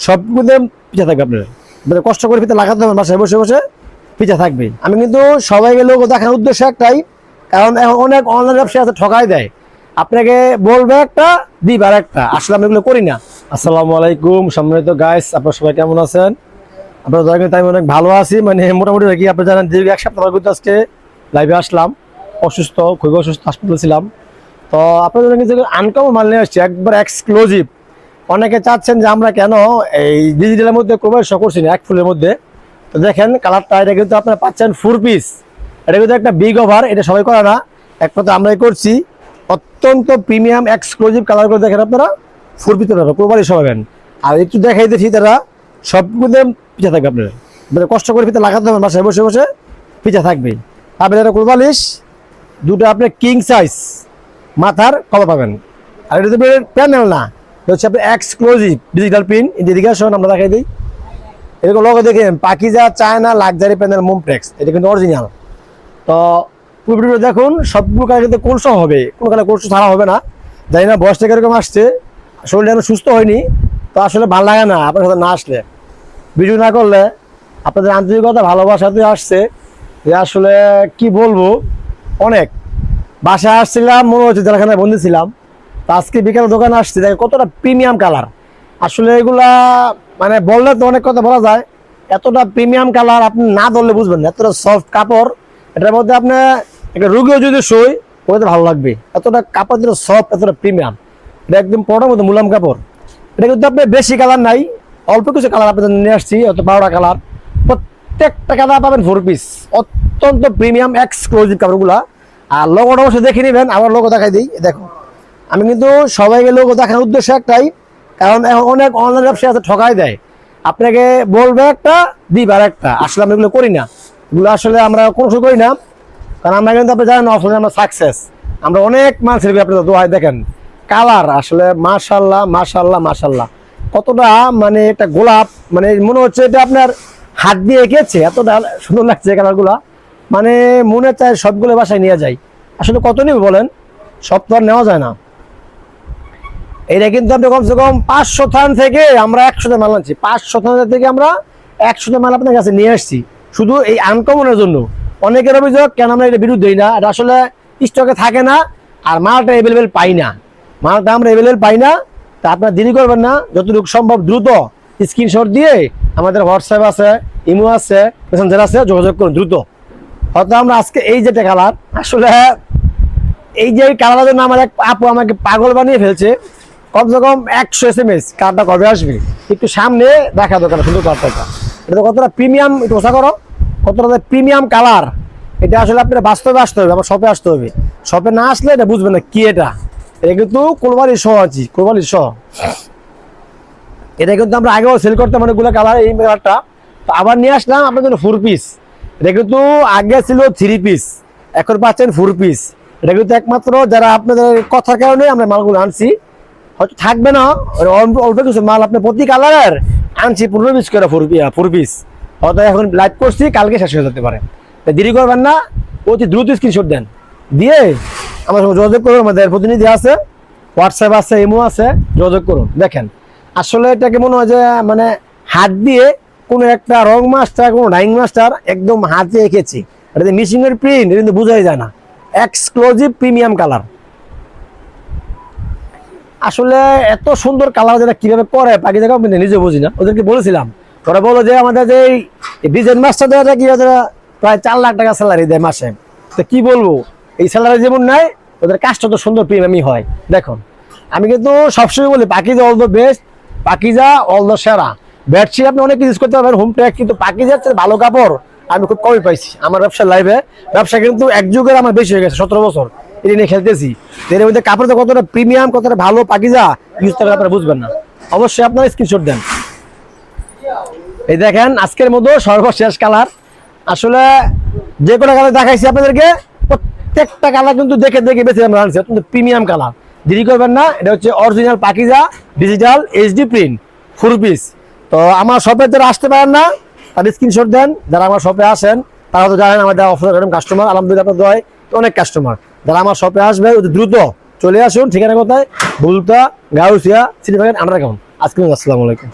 সবগুলো পিঠা থাকবে আপনার, কষ্ট করে পিঠা লাগাতে হবে, বাসায় বসে বসে পিঠা থাকবে। আমি কিন্তু সবাইকে লোক দেখানোর উদ্দেশ্য একটাই, কারণ এখন অনেক অনলাইন ব্যবসা আছে ঠকাই দেয়, আপনাকে বলবে একটা দিবে আর একটা। আসলে আমি এগুলো করি না। আসসালামু আলাইকুম সম্মানিত গাইস, আপনারা সবাই কেমন আছেন? আপনারা দয়া করে, আমি অনেক ভালো আছি, মানে মোটামুটি কি আপনি জানেন দীর্ঘ এক সপ্তাহ কিন্তু আজকে লাইভে আসলাম, অসুস্থ, খুবই অসুস্থ, হাসপাতালে ছিলাম। তো আপনাদের কিন্তু আনকমন মাল নিয়ে আসছি, একবার এক্সক্লুসিভ। অনেকে চাচ্ছেন যে আমরা কেন এই ডিজিটালের মধ্যে প্রবেশ করছি না, এক ফুলের মধ্যে। তো দেখেন কালারটা, এটা কিন্তু আপনারা পাচ্ছেন 4 পিস। এটা কিন্তু একটা বিগ ওভার, এটা সবাই করে না, এক কথা আমরাই করছি। অত্যন্ত প্রিমিয়াম এক্সক্লুসিভ কালার করে দেখেন আপনারা 4 পিস কোরবানি সবাবেন। আর একটু দেখাই দিচ্ছি, তারা সবগুলো পিঠা থাকবে আপনার, কষ্ট করে পিঠা লাগাতে হবে, বাসায় বসে বসে পিঠা থাকবে। আপনি এটা কোরবালিশ দুটো আপনি কিং সাইজ মাথার কলা পাবেন। আর এটা তো প্যানেল না, হচ্ছে আপনি এক্সক্লুসিভ ডিজিটাল প্রিন্ট। এদিকে আসুন আমরা দেখাই দিই। এরকম লোক দেখেন পাকিজা চায়না লাক্সারি প্যানেল মুমপ্লেক্স, এটা কিন্তু অরিজিনাল। তো পুরো দেখুন, সবগুলো কালার কিন্তু কোলসা হবে, কোনো কালার কোলসা ছাড়া হবে না। জানি না বয়সটা কিরকম আসছে, শরীরটা এখন সুস্থ হয়নি, তো আসলে ভালো লাগে না আপনার সাথে না আসলে, ভিডিও না করলে। আপনাদের আন্তরিকতা ভালোবাসাতে আসছে, যে আসলে কি বলবো, অনেক বাসায় আসছিলাম মনে হচ্ছে জেলখানায় বন্দি ছিলাম। তো আজকে বিকেল দোকানে আসছি, দেখে কতটা প্রিমিয়াম কালার। আসলে এগুলা মানে বললে তো অনেক কথা বলা যায়, এতটা প্রিমিয়াম কালার আপনি না ধরলে বুঝবেন না। এতটা সফট কাপড়, এটার মধ্যে আপনার একটা রুগীও যদি সই ওতে ভালো লাগবে, এতটা কাপড় যেটা সফট, এতটা প্রিমিয়াম। এটা একদম পড়ার মতো মুলাম কাপড়। এটা কিন্তু আপনি বেশি কালার নাই, অল্প কিছু কালার আপনাদের নিয়ে আসছি, অত 12টা কালার। প্রত্যেকটা কালার পাবেন 4 পিস, অত্যন্ত প্রিমিয়াম এক্সক্লুসিভ কাপড়গুলা। আর লোগোটা অবশ্যই দেখে নেবেন, আবার লোগো দেখাই দিই। দেখো আমি কিন্তু সবাইকে লোগো দেখানোর উদ্দেশ্য একটাই, কারণ এখন অনেক অনলাইন ব্যবসা আছে ঠকাই দেয়, আপনাকে বলবে একটা দিবে আর একটা। আসলে আমি এগুলো করি না, এগুলো আসলে আমরা কোনো সময় করি না, কারণ আমরা কিন্তু আপনি জানেন অফলাইনে আমরা সাকসেস, আমরা অনেক মাল ছেড়ে আপনাদের দোয়ায়। দেখেন কালার আসলে মাশাল্লাহ মাশাল্লাহ মাশাল্লাহ, কতটা মানে একটা গোলাপ, মানে মনে হচ্ছে এটা আপনার হাত দিয়ে এঁকেছে, এতটা সুন্দর লাগছে কালারগুলা। মানে মনে চায় সবগুলো বাসায় নিয়ে যাই। আসলে কত নিবে বলেন, সব তো আর নেওয়া যায় না। এটা কিন্তু আপনি কমসে কম 500 থান থেকে আমরা 100 মাল আনছি, 500 থান থেকে আমরা 100 মাল আপনার কাছে নিয়ে আসছি, শুধু এই আনকমনের জন্য। অনেকের অভিযোগ কেন আমরা এটা বিরুদ্ধে দিই না, এটা আসলে স্টকে থাকে না, আর মালটা অ্যাভেলেবেল পাই না, মালটা আমরা অ্যাভেলেবেল পাই না। তা আপনার দেরি করবেন না, যতটুকু সম্ভব দ্রুত স্ক্রিনশট দিয়ে আমাদের হোয়াটসঅ্যাপ আছে, ইমো আছে, মেসেঞ্জার আছে, যোগাযোগ করুন দ্রুত। হয়তো আমরা আজকে এই যেটা কালার, আসলে এই যে কালারের জন্য আমার এক আপু আমাকে পাগল বানিয়ে ফেলছে। কমসে কম 100 SMS কারটা কবে আসবে, একটু সামনে দেখা দোকান সুন্দর কালারটা। এটা কতটা প্রিমিয়াম, একটু ওষা করো, কতটা প্রিমিয়াম কালার। এটা আসলে আপনার বাস্তবে আসতে হবে, আমার শপে আসতে হবে, শপে না আসলে এটা বুঝবেন না কি এটা। এটা কিন্তু কোরবানির সহ আছি, কোরবানির সহ। এটা কিন্তু আমরা আগেও সেল করতাম অনেকগুলো কালার, এই কালারটা তো আবার নিয়ে আসলাম আপনার জন্য 4 পিস। এটা কিন্তু আগে ছিল 3 পিস, এখন পাচ্ছেন 4 পিস। এটা কিন্তু একমাত্র যারা আপনাদের কথার কারণে আমরা মালগুলো আনছি, হয়তো থাকবে না অল্প কিছু মাল, আপনি প্রতি কালারের আনছি 15 পিস করে 4 পিস। হয়তো এখন লাইভ করছি, কালকে শেষ হয়ে যেতে পারে, তাই দেরি করবেন না, অতি দ্রুত স্ক্রিনশট দেন, দিয়ে আমার সঙ্গে যোগাযোগ করুন। আমাদের প্রতিনিধি আছে, হোয়াটসঅ্যাপ আছে, ইমো আছে, যোগাযোগ করুন। দেখেন আসলে এটাকে মনে হয় যে মানে হাত দিয়ে কোনো একটা রং মাস্টার, কোনো ডাইং মাস্টার একদম হাতে এঁকেছি, এটা মিশিংয়ের প্রিন্ট, এটা কিন্তু বোঝাই যায় না। এক্সক্লুসিভ প্রিমিয়াম কালার, আসলে এত সুন্দর কালার যেটা কিভাবে করে বাকি জায়গায় আমি নিজে বুঝি না। ওদেরকে বলেছিলাম, ওরা বলো যে আমাদের যে ডিজাইন মাস্টার দেওয়া কি প্রায় 4 লাখ টাকা স্যালারি দেয় মাসে। তো কি বলবো, এই স্যালারি যেমন নেয় ওদের কাজটা তো সুন্দর প্রিমিয়ামই হয়। দেখুন আমি কিন্তু সবসময় বলি Pakiza all the best, Pakiza all the সেরা। বেডশিট আপনি অনেক ইউজ করতে পারবেন হোম ট্যাগ, কিন্তু পাকিজার চেয়ে ভালো কাপড় আমি খুব কমই পাইছি আমার ব্যবসার লাইফে। ব্যবসা কিন্তু এক যুগের আমার বেশি হয়ে গেছে, 17 বছর এটা নিয়ে খেলতেছি। এর মধ্যে কাপড়টা কতটা প্রিমিয়াম, কতটা ভালো পাকিজা ইউজ করলে আপনারা বুঝবেন না। অবশ্যই আপনারা স্ক্রিনশট দেন। এই দেখেন আজকের মতো সর্বশেষ কালার, আসলে যে কোনো কালার দেখাইছি আপনাদেরকে, প্রত্যেকটা কালার কিন্তু দেখে দেখে বেছে আমরা আনছি, অত্যন্ত প্রিমিয়াম কালার। দেরি করবেন না, এটা হচ্ছে original Pakiza digital HD print 4 পিস। তো আমার শপে যারা আসতে পারেন না তাদের স্ক্রিনশট দেন, যারা আমার শপে আসেন তারা তো জানেন আমাদের অফলাইন কাস্টমার, আলহামদুলিল্লাহ আপনার দয় অনেক কাস্টমার। যারা আমার শপে আসবে দ্রুত চলে আসুন। ঠিকানা কোথায়? বুলতা গাউসিয়া সিটি মার্কেট, আমরা কেমন। আজকে আসসালামু আলাইকুম।